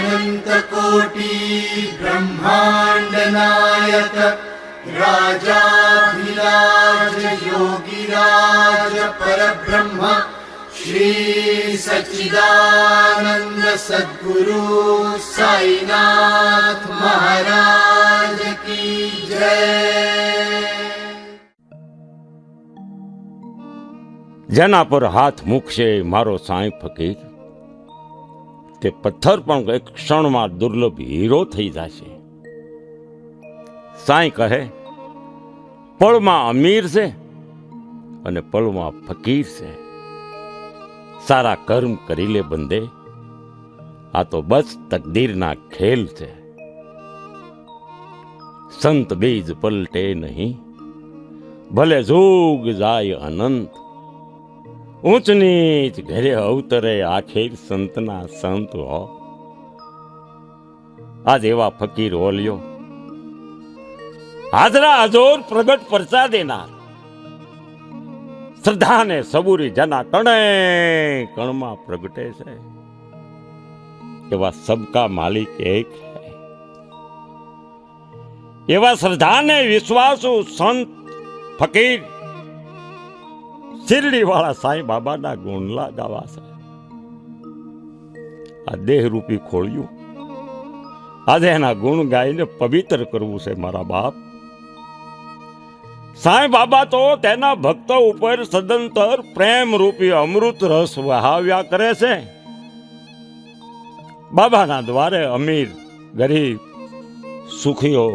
अनन्तकोटि ब्रह्माण्ड नायक राजाधिराज योगिराज परब्रह्म श्री सच्चिदानंद सद्गुरु साईनाथ महाराज की जय। જેના પર હાથ મૂકશે મારો સાંઈ ફકીર, તે પથ્થર પણ એક ક્ષણમાં દુર્લભ હીરો થઈ જશે. સાંઈ કહે, પળમાં અમીર છે અને પળમાં ફકીર છે. સારા કર્મ કરી લે બંદે, આ તો બસ તકદીરના ખેલ છે. સંત બીજ પલટે નહીં, ભલે જોગ જાય અનંત. ઊંચ નીચ ઘરે અવતરે આખેર સંતના સંત હો. આજ એવા ફકીર ઓલ્યો, હાજરા હજોર પ્રગટ પરચા દેનાર. શ્રદ્ધાને સબૂરી જના કણે કણમાં પ્રગટે છે. એવા સબકા માલિક એક હૈ. એવા શ્રદ્ધાને વિશ્વાસુ સંત ફકીર શિરડી વાળા સાંઈ બાબાના ગુણલા ગાવા છે. આ દેહરૂપી ખોળ્યું, આજે એના ગુણ ગાઈને પવિત્ર કરવું છે મારા બાપ. સાંઈ બાબા તો તેના ભક્તો ઉપર સદંતર પ્રેમ રૂપી અમૃત રસ વહાવ્યા કરે છે. બાબાના દ્વારે અમીર ગરીબ, સુખીઓ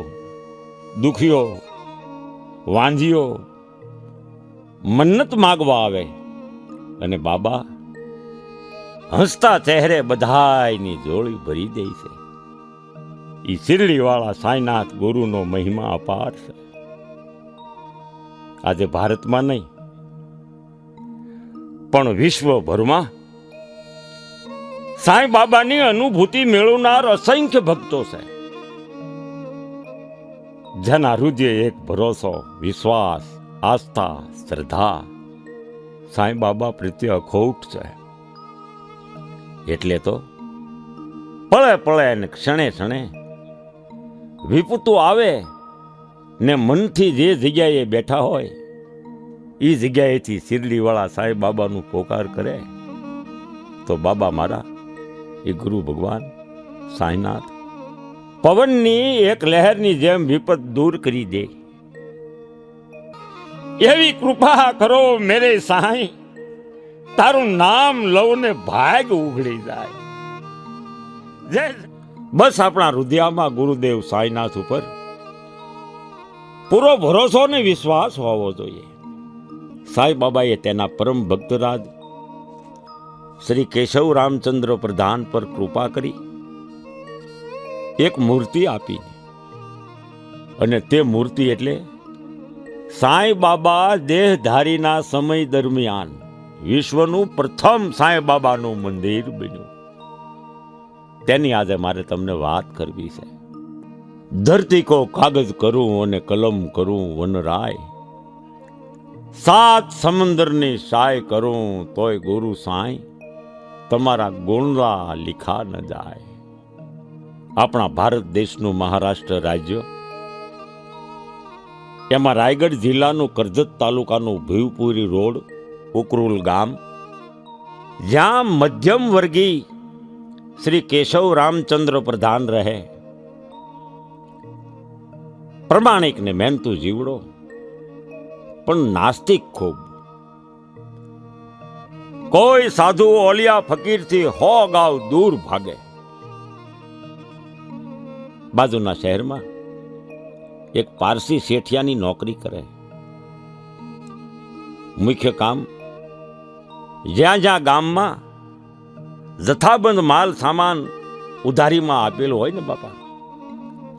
દુખીઓ, વાંજીઓ મન્નત માગવા આવે અને બાબા હસતા ચહેરે બધાયની જોડી ભરી દે છે. ઈ શિરડી વાળા સાંઈનાથ ગુરુનો મહિમા અપાર છે. આજે ભારતમાં નહીં પણ વિશ્વભરમાં સાંઈ બાબાની અનુભૂતિ મેળવનાર અસંખ્ય ભક્તો છે. જેના હૃદય એક ભરોસો, વિશ્વાસ, આસ્થા, શ્રદ્ધા સાંઈ બાબા પ્રત્યે અખોટ છે. એટલે તો પળે પળે ને ક્ષણે ક્ષણે વિપતું આવે ને મનથી જે જગ્યાએ બેઠા હોય એ જગ્યાએથી શિરડી વાળા સાંઈ બાબાનું પોકાર કરે તો બાબા મારા એ ગુરુ ભગવાન સાંઈનાથ પવનની એક લહેરની જેમ વિપત દૂર કરી દે. એવી કૃપા કરો મેરે સાંઈ, તારું નામ લઉં ને ભાગ ઉઘડી જાય. જય બસ આપણા હૃદયમાં ગુરુદેવ સાંઈનાથ ઉપર પૂરો ભરોસો ને વિશ્વાસ હોવો જોઈએ. સાંઈ બાબાએ તેના પરમ ભક્તરાજ શ્રી કેશવ રામચંદ્ર પ્રધાન પર કૃપા કરી એક મૂર્તિ આપી, અને તે મૂર્તિ એટલે સાંઈ બાબા દેહધારીના સમય દરમિયાન વિશ્વનું પ્રથમ સાંઈ બાબાનું મંદિર બન્યું. તેની આજે મારે તમને વાત કરવી છે. ધરતી કો કાગજ કરું અને કલમ કરું વનરાય, સાત સમંદરની શાય કરું તોય ગુરુ સાંઈ તમારા ગુણલા લીખા ન જાય. આપણા ભારત દેશનું મહારાષ્ટ્ર રાજ્ય, એમાં રાયગઢ જિલ્લાનું કરજત તાલુકાનું ભીવપુરી રોડ ઉકરુલ ગામ, જ્યાં મધ્યમ વર્ગીય શ્રી કેશવ રામચંદ્ર પ્રધાન રહે. પ્રમાણિક ને મહેનતુ જીવડો, પણ નાસ્તિક ખૂબ. કોઈ સાધુ ઓલિયા ફકીરથી 100 ગાવ દૂર ભાગે. બાજુના શહેરમાં એક પારસી શેઠિયાની નોકરી કરે. મુખ્ય કામ જ્યાં જ્યાં ગામમાં જથ્થાબંધ માલ સામાન ઉધારીમાં આપેલો હોય ને બાપા,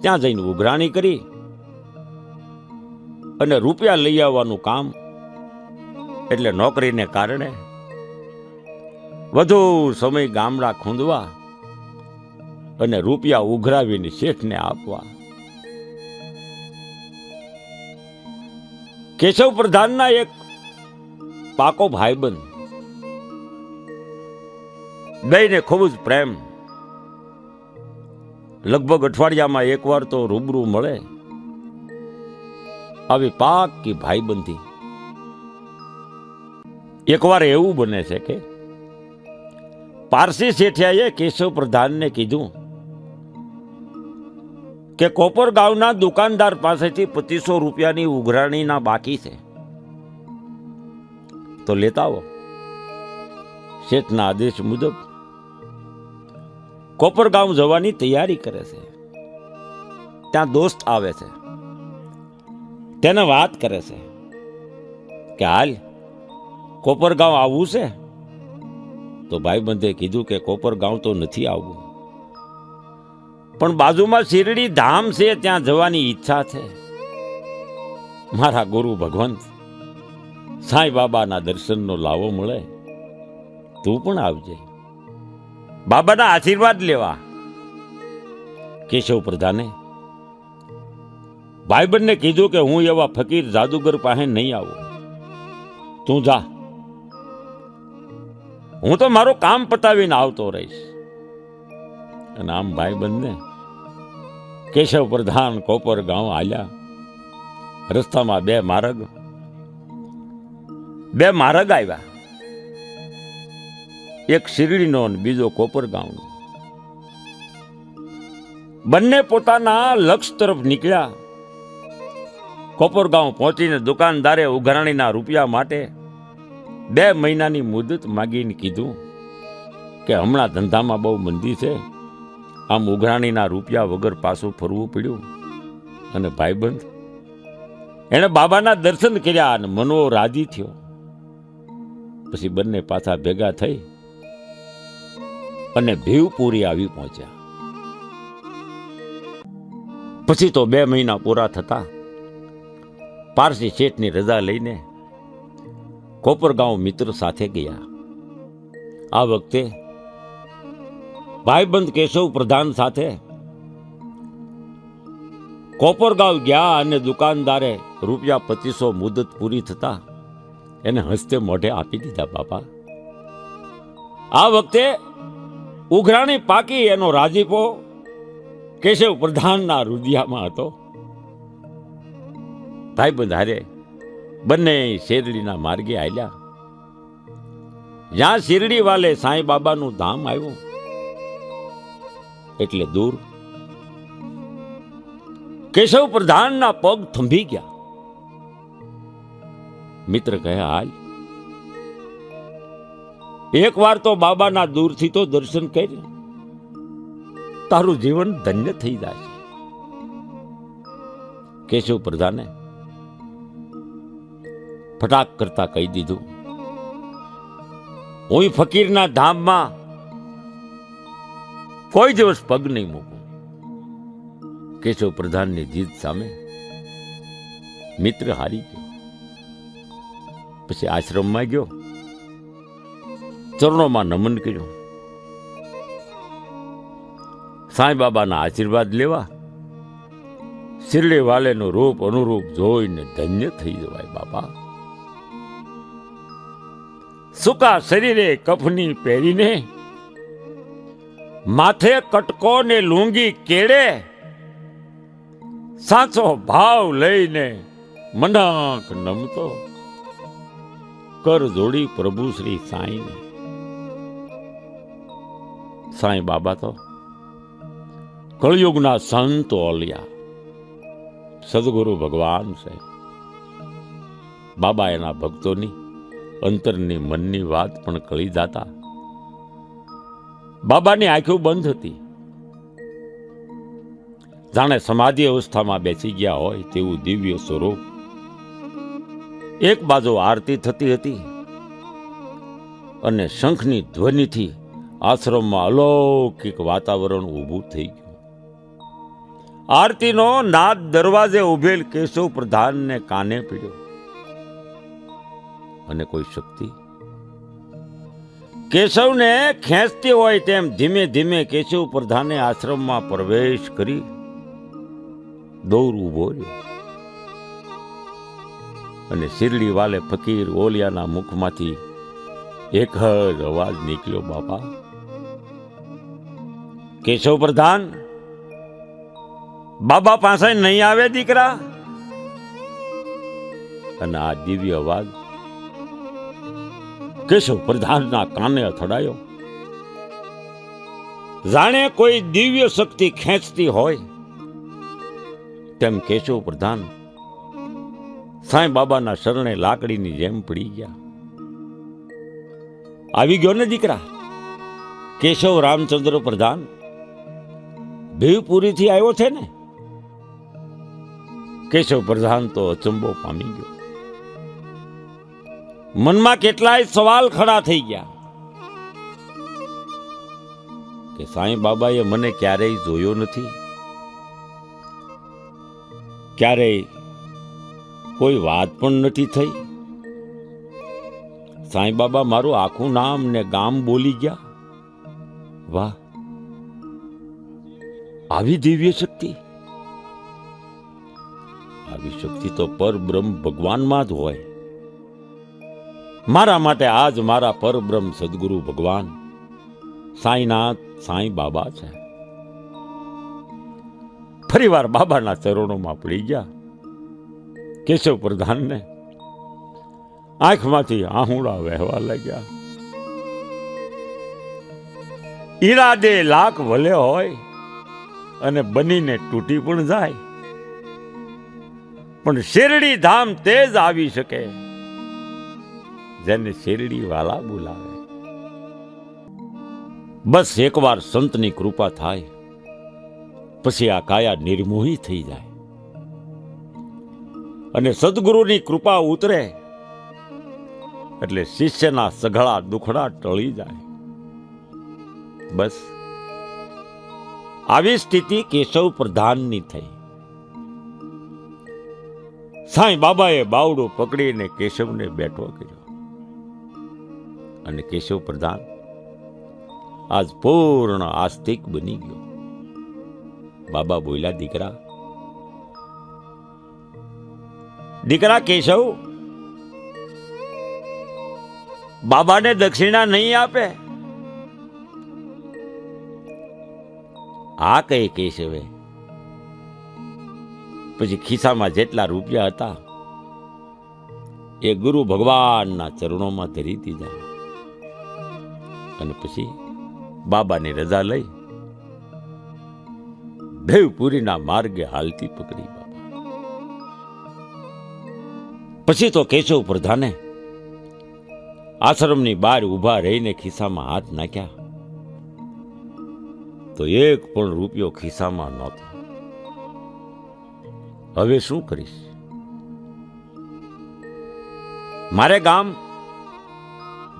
ત્યાં જઈને ઉઘરાણી કરી અને રૂપિયા લઈ આવવાનું કામ. એટલે નોકરીને કારણે વધુ સમય ગામડા ખૂંદવા અને રૂપિયા ઉઘરાવીને શેઠને આપવા. કેશવ પ્રધાનના એક પાકો ભાઈબંધ, બેયને ખૂબ જ પ્રેમ લગભગ અઠવાડિયામાં એકવાર તો રૂબરૂ મળે. આવી પાકી ભાઈબંધી. એકવાર એવું બને છે કે પારસી શેઠિયાએ કેશવ પ્રધાનને કીધું કે કોપર ગામના દુકાનદાર પાસેથી 2500 રૂપિયાની ઉઘરાણીના બાકી છે, તો લેતા આવો. શેઠના આદેશ મુજબ કોપરગાંવ જવાની તૈયારી કરે છે. ત્યાં દોસ્ત આવે છે, તેને વાત કરે છે કે હાલ કોપરગાંવ આવવું છે. તો ભાઈબંધે કીધું કે કોપરગાંવ તો નથી આવવું, પણ બાજુમાં શિરડી ધામ છે, ત્યાં જવાની ઈચ્છા છે. મારા ગુરુ ભગવંત સાંઈ બાબાના દર્શનનો લાવો મળે, તું પણ આવજે, બાબાના આશીર્વાદ લેવા. કેશવ પ્રધાને ભાઈબંધને કીધું કે હું એવા ફકીર જાદુગર પાસે નહીં આવું, તું જા, હું તો મારું કામ પતાવીને આવતો રહીશ. અને આમ ભાઈબંધને કેશવ પ્રધાન કોપરગાંવ આલ્યા. રસ્તામાં બે માર્ગ આવ્યા, એક શિરડીનો અને બીજો કોપરગાંવનો. બંને પોતાના લક્ષ્ય તરફ નીકળ્યા. કોપરગાંવ પહોંચીને દુકાનદારે ઉઘરાણીના રૂપિયા માટે 2 મહિનાની મુદત માગીને કીધું કે હમણાં ધંધામાં બહુ મંદી છે, આમ ઉઘરાણીના રૂપિયા વગર પાછું ફરવું પડ્યું. અને ભાઈબંધ એણે બાબાના દર્શન કર્યા અને મનવો રાજી થયો. પછી બંને પાછા ભેગા થઈ અને ભીવપુરી આવી પહોંચ્યા. પછી તો 2 મહિના પૂરા થતા પારસી શેઠની રજા લઈને કોપરગાંવ મિત્ર સાથે ગયા. આ વખતે ભાઈબંધ કેશવ પ્રધાન સાથે કોપરગાંવ ગયા અને દુકાનદારે રૂપિયા 2500 મુદત પૂરી થતા એને હસ્તે મોઢે આપી દીધા. બાપા, આ વખતે ઉઘરાણી પાકી એનો રાજીપો કેશવ પ્રધાનના રુદિયામાં હતો. ભાઈબંધ હારે બંને શેરડીના માર્ગે આલ્યા. જ્યાં શિરડી વાલે સાંઈ બાબાનું ધામ આવ્યું એટલે દૂર કેશવ પ્રધાનના પગ થંભી ગયા. મિત્ર કહે, હાલ એક વાર તો બાબાના દૂરથી તો દર્શન કર, તારું જીવન ધન્ય થઈ જશે. કેશવ પ્રધાને ફટાક કરતા કહી દીધું, હું ફકીરના ધામમાં કોઈ દિવસ પગ નહીં મૂકું. કેશવ પ્રધાનની જીદ સામે મિત્ર હારી ગયો. પછી આશ્રમમાં ગયો, ચરણોમાં નમન કર્યું, સાંઈ બાબાના આશીર્વાદ લેવા. શિરડી વાલેનું રૂપ અનુરૂપ જોઈને ધન્ય થઈ જવાય. બાપા, સૂકા શરીરે કફની પહેરીને, માથે કટકો ને લુંગી કેળે, સાચો ભાવ લઈને મનક નમતો, કર જોડી પ્રભુ શ્રી સાંઈને. સાંઈ બાબા તો કળયુગના સંત ઓલિયા સદગુરુ ભગવાન છે. બાબા એના ભક્તોની અંતરની મનની વાત પણ કળી જાતા. બાબાની આંખો બંધ હતી, જાણે સમાધિ અવસ્થામાં બેસી ગયા હોય તેવું દિવ્ય સ્વરૂપ. એક બાજુ આરતી થતી હતી અને શંખની ધ્વનિથી આશ્રમમાં અલૌકિક વાતાવરણ ઊભું થઈ ગયું. આરતીનો નાદ દરવાજે ઉભેલ કેશવ પ્રધાનને કાને પડ્યો અને કોઈ શક્તિ કેશવને ખેંચતી હોય તેમ ધીમે ધીમે કેશવ પ્રધાને આશ્રમમાં પ્રવેશ કરી દોર ઉભો રહ્યો. અને શિરડી વાલે ફકીર ઓલિયાના મુખમાંથી એક જ અવાજ નીકળ્યો, બાપા, કેશવ પ્રધાન બાબા પાસે નહીં આવે દીકરા. અને આ દિવ્ય અવાજ કેશવ પ્રધાનના કાને અથડાયો. જાણે કોઈ દિવ્ય શક્તિ ખેંચતી હોય તેમ કેશવ પ્રધાન સાંઈ બાબાના શરણે લાકડીની જેમ પડી ગયા. આવી ગયો ને દીકરા કેશવ રામચંદ્ર પ્રધાન, ભીવપુરીથી આવ્યો છે ને? કેશવ પ્રધાન તો અચંબો પામી ગયો. મનમાં કેટલાય સવાલ ખડા થઈ ગયા કે સાંઈ બાબાએ મને ક્યારેય જોયો નથી, ક્યારેય કોઈ વાત પણ નથી થઈ. સાંઈ બાબા મારું આખું નામ ને ગામ બોલી ગયા. વાહ, આવી દિવ્ય શક્તિ! આવી શક્તિ તો પરબ્રહ્મ ભગવાનમાં જ હોય. મારા માટે આજ મારા પરબ્રહ્મ સદગુરુ ભગવાન સાંઈનાથ સાંઈ બાબા છે. ફરીવાર બાબાના ચરણોમાં પડી ગયા. કેશવ પ્રધાનને આંખમાંથી આહુડા વહેવા લાગ્યા. ઈરાદે લાખ ભલે હોય અને બનીને તૂટી પણ જાય, પણ શેરડી ધામ તે જ આવી શકે જેને શેરડી વાલા બોલાવે. બસ એકવાર સંતની કૃપા થાય પછી આ કાયા નિર્મોહી થઈ જાય અને સદગુરુની કૃપા ઉતરે એટલે શિષ્યના સઘળા દુખડા ટળી જાય. બસ આવી સ્થિતિ કેશવ પ્રધાનની થઈ. સાંઈ બાબાએ બાવડો પકડીને કેશવને બેઠો કર્યો અને કેશવ પ્રધાન આજ પૂર્ણ આસ્તિક બની ગયો. બાબા બોલ્યા, દીકરા દીકરા કેશવ, બાબાને દક્ષિણા નહીં આપે? આ કહે કેશવે. પછી ખિસ્સામાં જેટલા રૂપિયા હતા એ ગુરુ ભગવાનના ચરણોમાં ધરી દીધા અને પછી બાબાની રજા લઈ ભેવપુરીના માર્ગે હાલતી પકડી બાબા. પછી તો કેશવ પ્રધાને આશ્રમની બહાર ઊભા રહીને ખિસ્સામાં હાથ નાખ્યા તો એક પણ રૂપિયો ખિસ્સામાં નહોતો. હવે શું કરીશ? મારે ગામ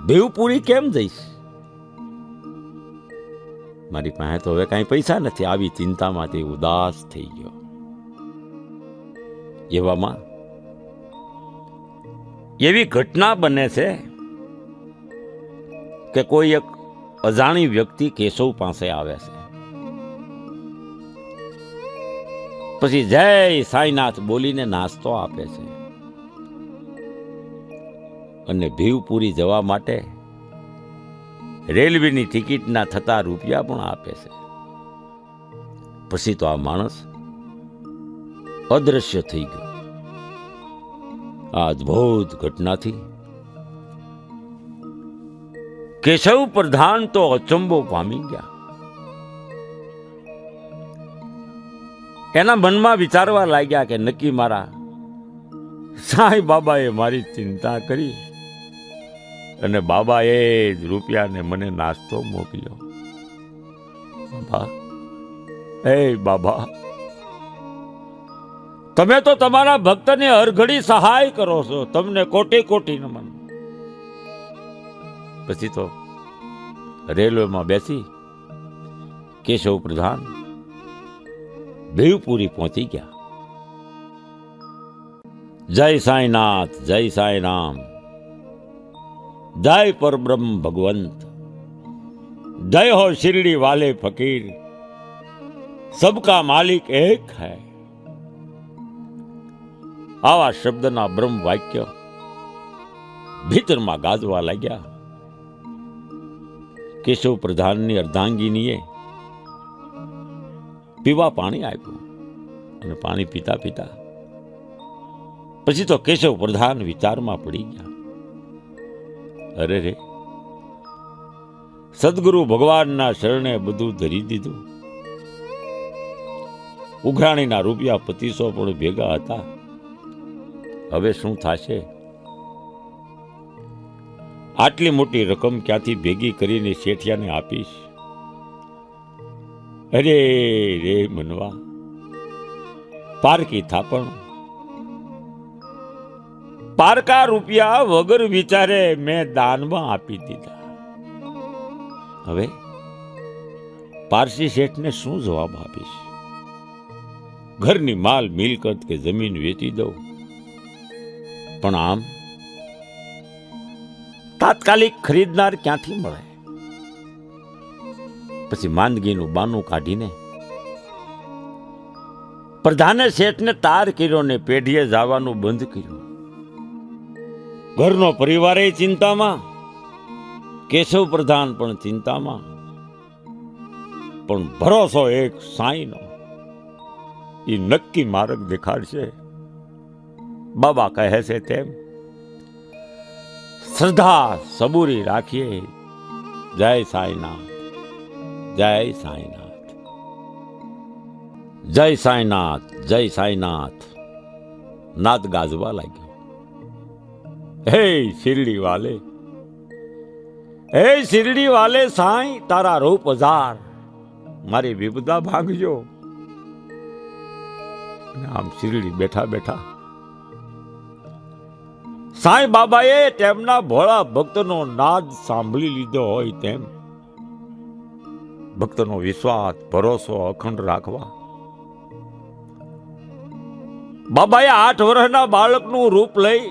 ભેવપુરી કેમ જઈશ? મારી પાસે તો હવે કાંઈ પૈસા નથી. આવી ચિંતામાંથી ઉદાસ થઈ ગયો. એવામાં એવી ઘટના બને છે કે કોઈ એક અજાણી વ્યક્તિ કેશવ પાસે આવે છે. પછી જય સાંઈનાથ બોલીને નાસ્તો આપે છે અને ભીવપુરી જવા માટે રેલવેની ટિકિટના થતા રૂપિયા પણ આપે છે. પછી તો આ માણસ અદ્રશ્ય થઈ ગયો. આ અદ્ભુત ઘટનાથી કેશવ પ્રધાન તો અચંબો પામી ગયા. એના મનમાં વિચારવા લાગ્યા કે નક્કી મારા સાંઈ બાબાએ મારી ચિંતા કરી અને બાબાએ જ રૂપિયાને મને નાસ્તો મોકલ્યો. બાબા, એ બાબા, તમે તો તમારા ભક્તને હરઘડી સહાય કરો છો. તમને કોટી કોટી નમન. પછી તો રેલવેમાં બેસી કેશવ પ્રધાન ભેવપુરી પહોંચી ગયા. જય સાંઈનાથ, જય સાંઈ રામ, જય પરબ્રહ્મ ભગવંત, જય હો शिरडी वाले फकीर, सबका मालिक एक है. આવા શબ્દના બ્રહ્મ વાક્ય ભીતરમાં ગાજવા લાગ્યા. કેશવ પ્રધાનની અર્ધાંગીનીએ પીવા પાણી આપ્યું. અને પાણી પીતા પીતા પછી તો કેશવ પ્રધાન વિચારમાં પડી ગયા. અરે રે, સદગુરુ ભગવાનના શરણે બધું ધરી દીધું. ઉઘરાણીના રૂપિયા 2500 પણ ભેગા હતા. હવે શું થશે? આટલી મોટી રકમ ક્યાંથી ભેગી કરીને શેઠિયાને આપીશ? અરે રે મનવા, પારકી થાપણ, પારકા રૂપિયા વગર વિચારે મેં દાનમાં આપી દીધા. હવે પારસી શેઠને શું જવાબ આપીશ? ઘરની માલ મિલકત કે જમીન વેચી દઉં, પણ આમ તાત્કાલિક ખરીદનાર ક્યાંથી મળે? પછી માંદગીનું બાનું કાઢીને પ્રધાને શેઠને તાર કર્યો ને પેઢીએ જવાનું બંધ કર્યું. ઘરનો પરિવારે ચિંતામાં, કેશવ પ્રધાન પણ ચિંતામાં, પણ ભરોસો એક સાંઈનો, એ નક્કી માર્ગ દેખાડશે. બાબા કહે છે તેમ શ્રદ્ધા સબૂરી રાખીએ. જય સાંઈનાથ, જય સાંઈનાથ, જય સાંઈનાથ, જય સાંઈનાથ. નાદ ગાજવા લાગ્યો. હે શિરડી વાલે, હે શિરડી વાલે સાંઈ, તારા રૂપ હજાર, મારી વિપદા ભાંગજો. આમ શિરડી બેઠા બેઠા સાંઈ બાબાએ તેમના ભોળા ભક્તનો નાદ સાંભળી લીધો હોય તેમ ભક્તનો વિશ્વાસ ભરોસો અખંડ રાખવા બાબાએ 8 વર્ષના બાળકનું રૂપ લઈ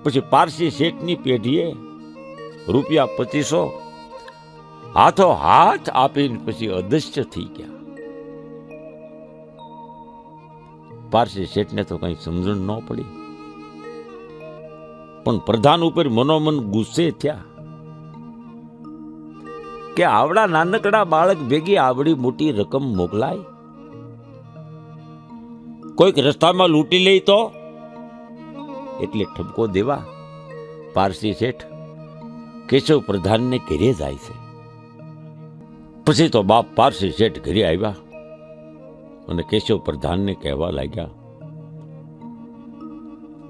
પછી પારસી શેઠની પેઢીએ રૂપિયા 2500 હાથો હાથ આપીને પછી અદૃશ્ય થઈ ગયા. પારસી શેઠને તો કઈ સમજણ ન પડી, પણ પ્રધાન ઉપર મનોમન ગુસ્સે થયા કે આવડા નાનકડા બાળક ભેગી આવડી મોટી રકમ મોકલાય, કોઈક રસ્તામાં લૂંટી લે તો? એટલે ઠપકો દેવા પારસી શેઠ કેશવ પ્રધાનને ઘરે જાય છે. પછી તો બાપ પારસી શેઠ ઘરે આવ્યા અને કેશવ પ્રધાનને કહેવા લાગ્યા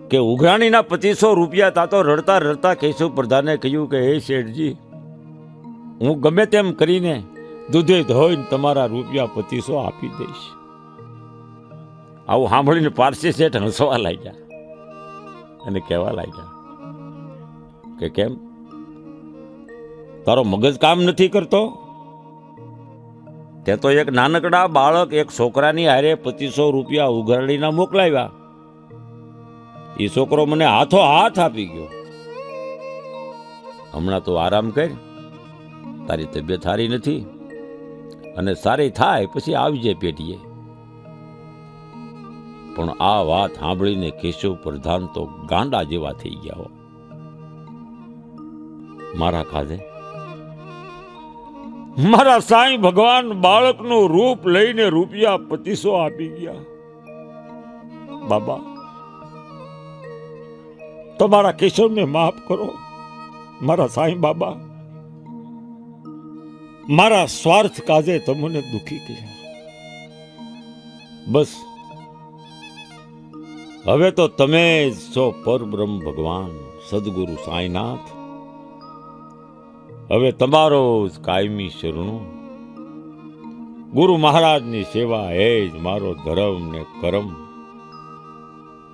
કે ઉઘરાણીના 2500 રૂપિયા તા તો રડતા રડતા કેશવ પ્રધાને કહ્યું કે હે શેઠજી, હું ગમે તેમ કરીને દૂધે ધોઈને તમારા રૂપિયા 2500 આપી દઈશ. આવું સાંભળીને પારસી શેઠ હસવા લાગ્યા અને કહેવા લાગ્યા કે કેમ, તારો મગજ કામ નથી કરતો? તે તો એક નાનકડા બાળક એક છોકરાની હારે 2500 રૂપિયા ઉઘરાણીના મોકલાવ્યા, એ છોકરો મને હાથો હાથ આપી ગયો. હમણાં તો આરામ કર, તારી તબિયત સારી નથી, અને સારી થાય પછી આવજે પેટીએ. પણ આ વાત સાંભળીને કેશવ પ્રધાન તો ગાંડા જેવા થઈ ગયા. મારા કાજે મારા સાંઈ ભગવાન બાળકનું રૂપ લઈને રૂપિયા 2500 આપી ગયા. બાબા, તમારા કેશવને માફ કરો. મારા સાંઈ બાબા, મારા સ્વાર્થ કાજે તમને દુખી કર્યા. બસ હવે તો તમે જ છો પરબ્રહ્મ ભગવાન સદગુરુ સાંઈનાથ. હવે તમારો જ કાયમી શરણું. ગુરુ મહારાજની સેવા એ જ મારો ધર્મ ને કરમ.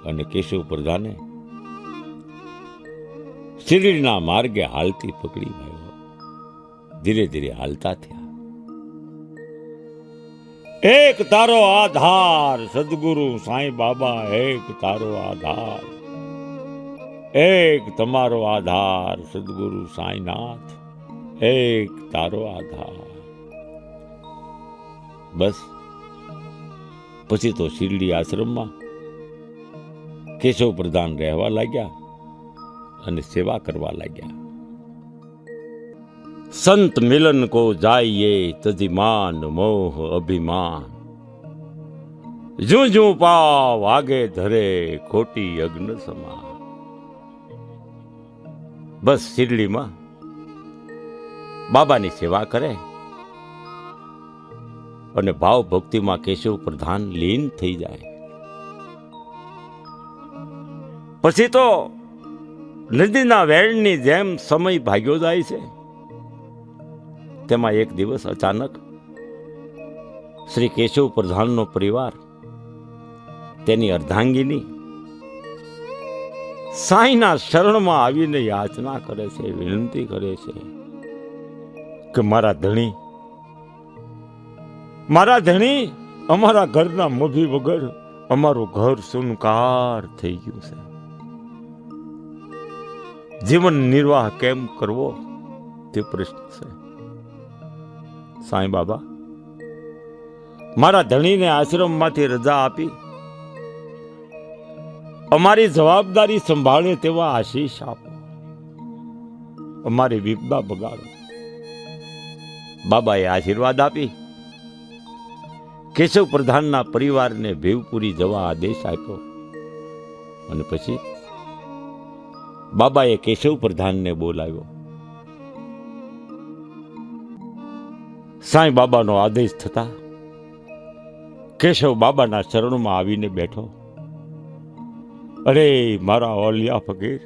અને કેશવ પ્રધાને શિરડીના માર્ગે હાલતી પકડી ભાઈઓ ધીરે ધીરે હાલતા થયા. એક તારો આધાર સદગુરુ સાંઈ બાબા, એક તારો આધાર, એક તમારો આધાર સદગુરુ સાંઈનાથ, એક તારો આધાર. બસ પછી તો શિરડી આશ્રમમાં કેશવ પ્રધાન રહેવા લાગ્યા અને સેવા કરવા લાગ્યા. સંત મિલન કો જાઈએ તજી માન મોહ અભિમાન, જું જું પાવ આગે ધરે ખોટી અગ્ન સમા. બસ શિરડીમાં બાબાની સેવા કરે અને ભાવ ભક્તિમાં કેશવ પ્રધાન લીન થઈ જાય. પછી તો નદીના વેણની જેમ સમય ભાગ્યો જાય છે. તેમાં એક દિવસ અચાનક શ્રી કેશવ પ્રધાનનો પરિવાર તેની અર્ધાંગીની સાંઈના શરણમાં આવીને યાચના કરે છે, વિનંતી કરે છે કે મારા ધણી, અમારા ઘરના મભી વગર અમારું ઘર સુનકાર થઈ ગયું છે. જીવન નિર્વાહ કેમ કરવો તે પ્રશ્ન છે. સાંઈ બાબા, મારા ધણીને આશ્રમમાંથી રજા આપી અમારી જવાબદારી સંભાળે તેવા આશીષ આપો, અમારી વિપદા બગાડો. બાબાએ આશીર્વાદ આપી કેશવ પ્રધાનના પરિવારને ભેવપુરી જવા આદેશ આપ્યો. અને પછી બાબાએ કેશવ પ્રધાનને બોલાવ્યો. સાંઈ બાબાનો આદેશ થતા કેશવ બાબાના ચરણમાં આવીને બેઠો. અરે મારા ઓલિયા ફકીર,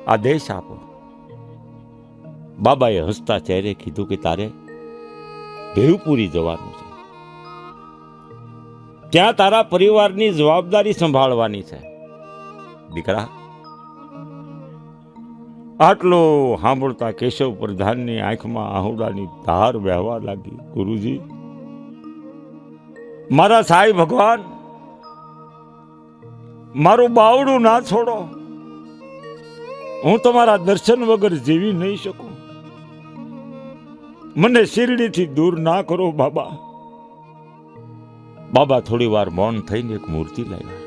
આદેશ આપો. બાબાએ હસતા ચહેરે કીધું કે તારે ભેવપુરી જવાનું છે. ત્યાં તારા પરિવારની જવાબદારી સંભાળવાની છે. દીકરા, આટલો સાંભળતા કેશવ પ્રધાનની આંખમાં આહુડાની ધાર વહેવા લાગી. ગુરુજી, મારા સાંઈ ભગવાન, મારું બાવડું ના છોડો. હું તમારા દર્શન વગર જીવી નહીં શકું. મને શિરડીથી દૂર ના કરો બાબા. બાબા થોડી વાર મૌન થઈને એક મૂર્તિ લાવ્યા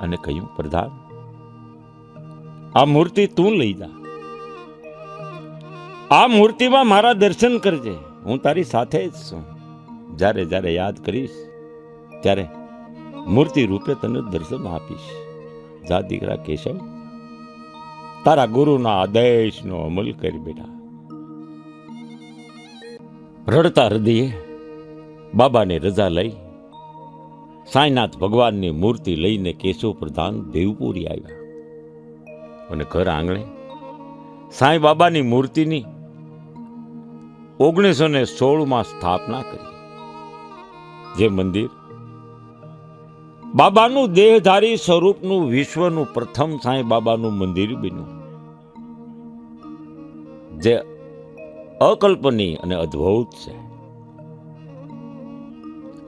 અને કહ્યું, પ્રધાન, આ મૂર્તિ તું લઈ જા. આ મૂર્તિમાં મારા દર્શન કરજે. હું તારી સાથે જ છું. જ્યારે જ્યારે યાદ કરીશ ત્યારે મૂર્તિ રૂપે તને દર્શન આપીશ. જા દીકરા કેશવ, તારા ગુરુના આદેશનો અમલ કરી બેટા. રડતા હૃદયે બાબાને રજા લઈ સાંઈનાથ ભગવાનની મૂર્તિ લઈને કેશવ પ્રધાન ભેવપુરી આવ્યા અને ઘર આંગણે સાંઈ બાબાની મૂર્તિની 1916માં સ્થાપના કરી. જે મંદિર બાબાનું દેહધારી સ્વરૂપનું વિશ્વનું પ્રથમ સાંઈ બાબાનું મંદિર બન્યું, જે અકલ્પનીય અને અદ્ભુત છે.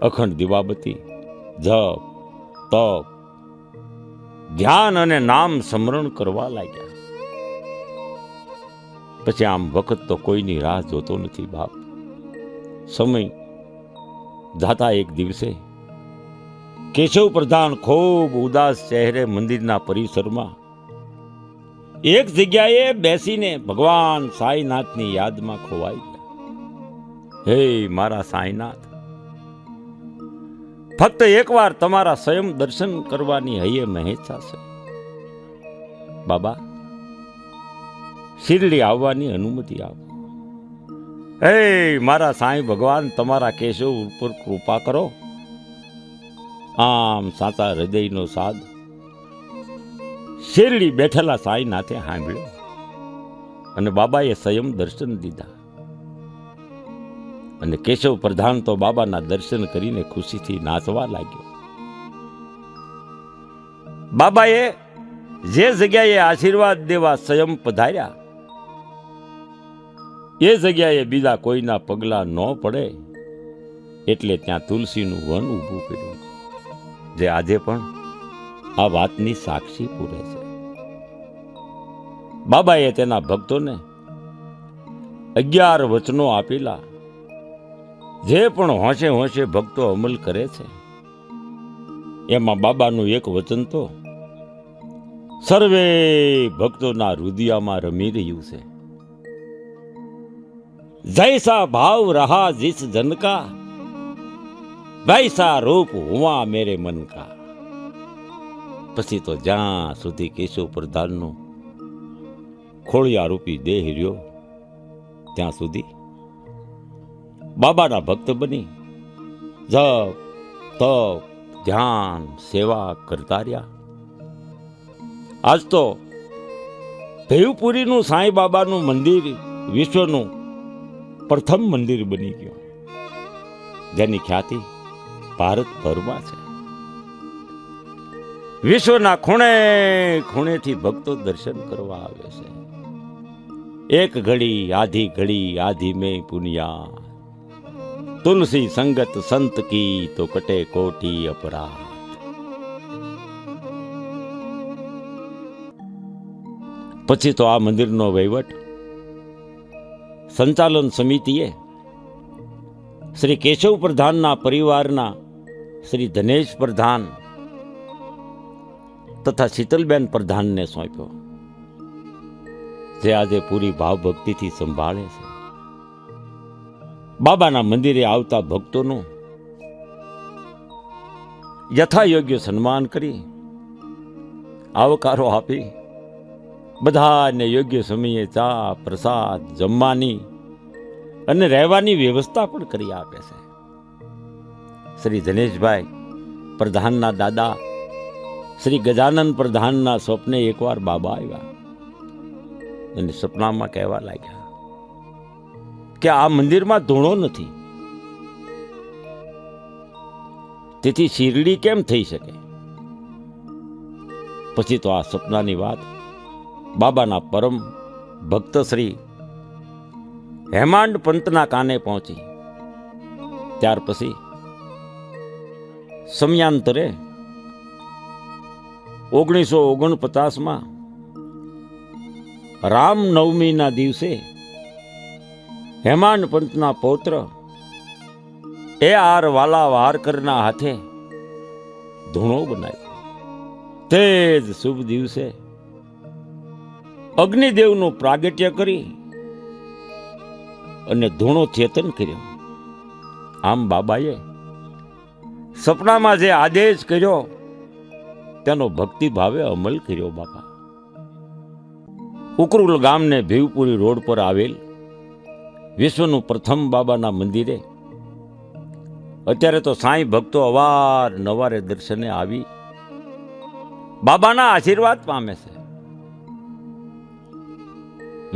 અખંડ દીવાબત્તી, જપ, તપ, ધ્યાન અને નામ સ્મરણ કરવા લાગ્યા. પછી આમ વખત તો કોઈની રાહ જોતો નથી બાપ. સમય જાતા એક દિવસે કેશવ પ્રધાન ખૂબ ઉદાસ ચહેરે મંદિરના પરિસરમાં એક જગ્યાએ બેસીને ભગવાન સાંઈનાથની યાદમાં ખોવાઈ ગયા. હે મારા સાંઈનાથ, ફક્ત એકવાર તમારા સ્વયં દર્શન કરવાની હૈયે મહેચ્છા છે. બાબા, શિરડી આવવાની અનુમતિ આપો. હે મારા સાંઈ ભગવાન, તમારા કેશવ ઉપર કૃપા કરો. આમ સાચા હૃદયનો સાદ શેરડી બેઠેલા સાંઈનાથે સાંભળ્યો અને બાબાએ સ્વયં દર્શન દીધા. અને કેશવ પ્રધાન તો બાબાના દર્શન કરીને ખુશીથી નાચવા લાગ્યો. બાબાએ જે જગ્યાએ આશીર્વાદ દેવા સ્વયં પધાર્યા એ જગ્યાએ બીજા કોઈના પગલા ન પડે એટલે ત્યાં તુલસીનું વન ઊભું કર્યું, જે આજે પણ આ વાતની સાક્ષી પૂરે છે. બાબાએ તેના ભક્તોને 11 વચનો આપેલા, જે પણ હોંશે હોંશે ભક્તો અમલ કરે છે. એમાં બાબાનું એક વચન તો સર્વે ભક્તોના હૃદયમાં રમી રહ્યું છે. જૈસા ભાવ રહા જીસ જન કા, વૈસા રૂપ હુઆ મેરે મન કા. પછી તો જ્યાં સુધી કેશવ પ્રધાનનો ખોળિયા રૂપી દેહ રહ્યો ત્યાં સુધી બાબાના ભક્ત બની જપ તપ ધ્યાન સેવા કરતા રહ્યા. આજ તો ભેવપુરીનું સાંઈ બાબાનું મંદિર વિશ્વનું પ્રથમ મંદિર બની ગયું, જેની ખ્યાતિ ભારતભરમાં છે. વિશ્વના ખૂણે ખૂણેથી ભક્તો દર્શન કરવા આવે છે. એક ઘડી આધી મેં પુનિયા, તુલસી સંગત સંત કી તો કટે કોટી અપરાધ. પછી તો આ મંદિરનો વહીવટ સંચાલન સમિતિએ શ્રી કેશવ પ્રધાનના પરિવારના શ્રી ધનેશ પ્રધાન તથા શીતલબેન પ્રધાનને સોંપ્યો, જે આજે પૂરી ભાવભક્તિથી સંભાળે છે. બાબાના મંદિરે આવતા ભક્તોનું યથાયોગ્ય સન્માન કરી આવકારો આપી બધાને યોગ્ય સમયે ચા પ્રસાદ જમવાની અને રહેવાની વ્યવસ્થા પણ કરી આપે છે. શ્રી ધનેશભાઈ પ્રધાનના દાદા શ્રી ગજાનન પ્રધાનના સ્વપ્ને એકવાર બાબા આવ્યા અને સપનામાં કહેવા લાગ્યા કે આ મંદિરમાં ધૂણો નથી, તેથી શીરડી કેમ થઈ શકે. પછી તો આ સપનાની વાત બાબાના પરમ ભક્ત શ્રી હેમાંડ પંતના કાને પહોંચી. ત્યાર પછી સમયાંતરે 1949માં રામનવમીના દિવસે હેમાંડ પંતના પૌત્ર AR વાલા વારકરના હાથે ધૂણો બનાવ્યો. તે જ શુભ દિવસે અગ્નિદેવનું પ્રાગટ્ય કરી અને ધૂણો ચેતન કર્યો. આમ બાબાએ સપનામાં જે આદેશ કર્યો તેનો ભક્તિ ભાવે અમલ કર્યો. બાપા ઉકરુલ ગામને ભીવપુરી રોડ પર આવેલ વિશ્વનું પ્રથમ બાબાના મંદિરે અત્યારે તો સાંઈ ભક્તો અવારનવારે દર્શને આવી બાબાના આશીર્વાદ પામે છે.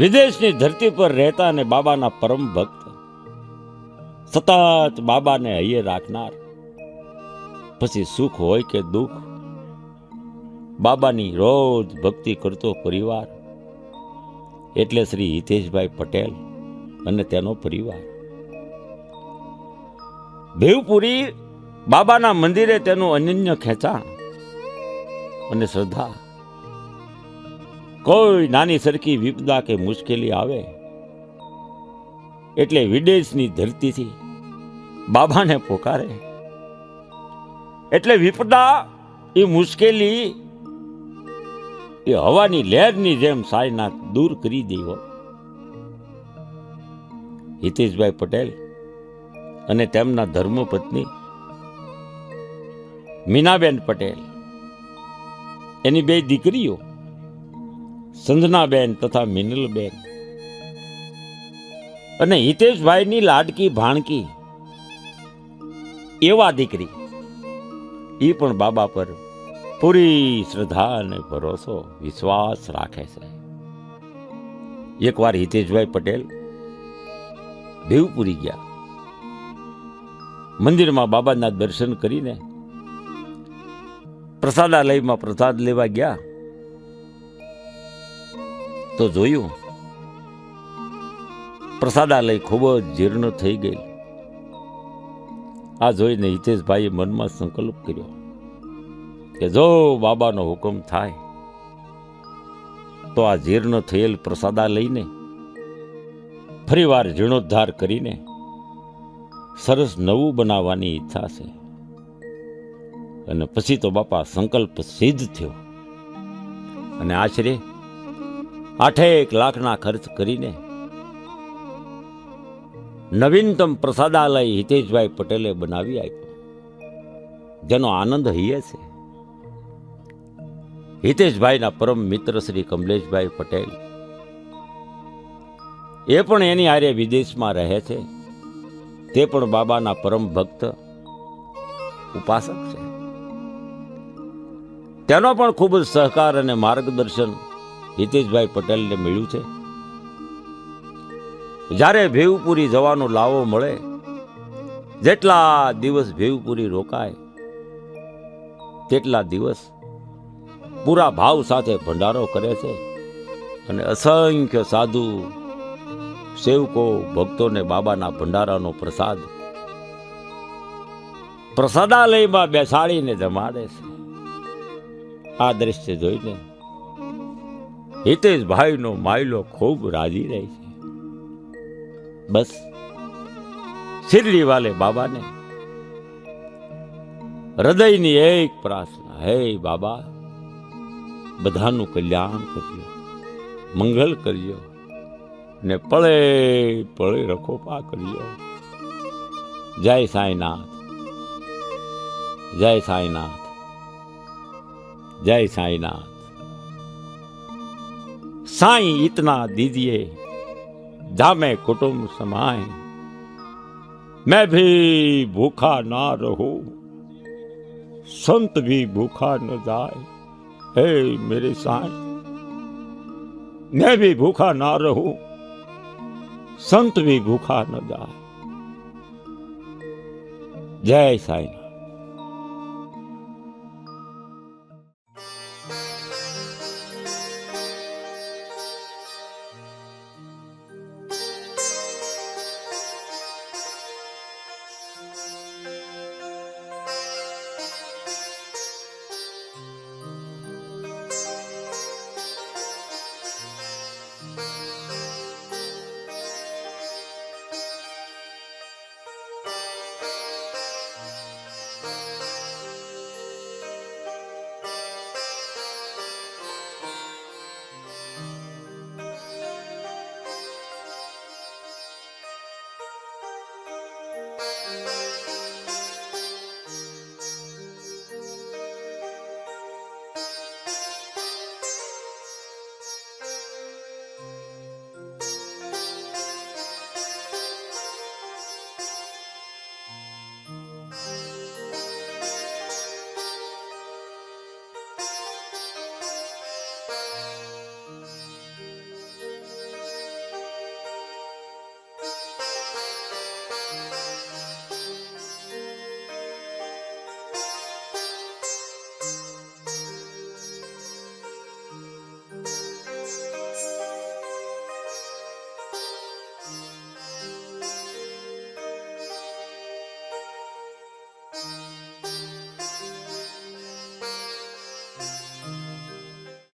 વિદેશની ધરતી પર રહેતા અને બાબાના પરમ ભક્ત, સતત બાબાને હૈયે રાખનાર, પછી સુખ હોય કે દુઃખ બાબાની રોજ ભક્તિ કરતો પરિવાર એટલે શ્રી હિતેશભાઈ પટેલ અને તેનો પરિવાર. ભેવપુરી બાબાના મંદિરે તેનું અનન્ય ખેંચાણ અને શ્રદ્ધા. કોઈ નાની સરખી વિપદા કે મુશ્કેલી આવે એટલે વિદેશની ધરતીથી બાબાને પોકારે, એટલે વિપદા એ મુશ્કેલી એ હવાની લહેરની જેમ સાયનાથ દૂર કરી દેવો. હિતેશભાઈ પટેલ અને તેમના ધર્મપત્ની મીનાબેન પટેલ, એની બે દીકરીઓ સંજનાબેન તથા મિનલબેન અને હિતેશભાઈની લાડકી ભાણકી એવા દીકરી, એ પણ બાબા પર પૂરી શ્રદ્ધા અને ભરોસો વિશ્વાસ રાખે છે. એકવાર હિતેશભાઈ પટેલ ભેવપુરી ગયા. મંદિરમાં બાબાના દર્શન કરીને પ્રસાદાલયમાં પ્રસાદ લેવા ગયા તો જોયું પ્રસાદાલય ખૂબ જ જીર્ણ થઈ ગઈ. આ જોઈને હિતેશભાઈએ મનમાં સંકલ્પ કર્યો કે જો બાબાનો હુકમ થાય તો આ જીર્ણ થયેલ પ્રસાદાલયને ફરીવાર જીર્ણોદ્ધાર કરીને સરસ નવું બનાવવાની ઈચ્છા છે. અને પછી તો બાપા સંકલ્પ સિદ્ધ થયો અને આશરે 8 લાખના ખર્ચ કરીને નવીનતમ પ્રસાદાલય હિતેશભાઈ પટેલે બનાવી આપ્યું. જેનો આનંદ હૈયે છે. હિતેશભાઈના પરમ મિત્ર શ્રી કમલેશભાઈ પટેલ એ પણ એની હારે વિદેશમાં રહે છે. તે પણ બાબાના પરમ ભક્ત ઉપાસક છે. તેનો પણ ખૂબ જ સહકાર અને માર્ગદર્શન હિતેશભાઈ પટેલને મળ્યું છે. જ્યારે ભેવપુરી જવાનો લાવો મળે, જેટલા દિવસ ભેવપુરી રોકાય તેટલા દિવસ પૂરા ભાવ સાથે ભંડારો કરે છે અને અસંખ્ય સાધુ સેવકો ભક્તોને બાબાના ભંડારાનો પ્રસાદ પ્રસાદાલયમાં બેસાડીને જમાડે છે. આ દ્રશ્ય જોઈને હિતેશભાઈનો માયલો ખૂબ રાજી રહે છે. બસ શિરડી વાલે બાબાને હૃદયની એક પ્રાર્થના, હે બાબા, બધાનું કલ્યાણ કરજો, મંગલ કરજો ને પળે પળે રખોપા કરજો. જય સાંઈનાથ, જય સાંઈનાથ, જય साईनाथ. साईं इतना दीजिए जामे कुटुंब समाए, मैं भी भूखा ना रहूं, संत भी भूखा न जाए. हे मेरे साईं, मैं भी भूखा ना रहूं, संत भी भूखा न जाए. जय साईं.